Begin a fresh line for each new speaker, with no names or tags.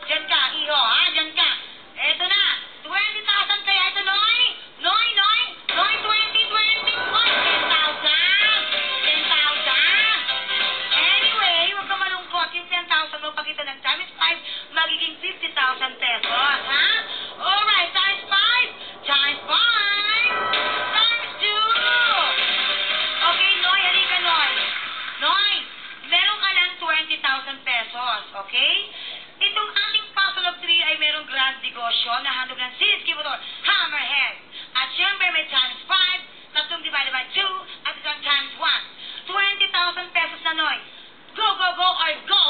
Diyan ka, iho, ha? Diyan ka. Eto na. 20,000 kaya ito, Noy? Noy, 20, 10,000. 10,000. Anyway, huwag ka malungkot. Yung 10,000 mo, pag ito nag-times 5, magiging 50,000 pesos, ha? Alright, times 5. Times 5. Times 2. Okay, Noy, halika, Noy. Noy, meron ka lang 20,000 pesos, okay? Itong ating puzzle of 3 ay merong grand negosyo na handog ng Sinis-Kibotol Hammerhead. At syempre may times 5, tatlong divided by 2, at isang times 1. 20,000 pesos na, Noy. Go, go, go, or go!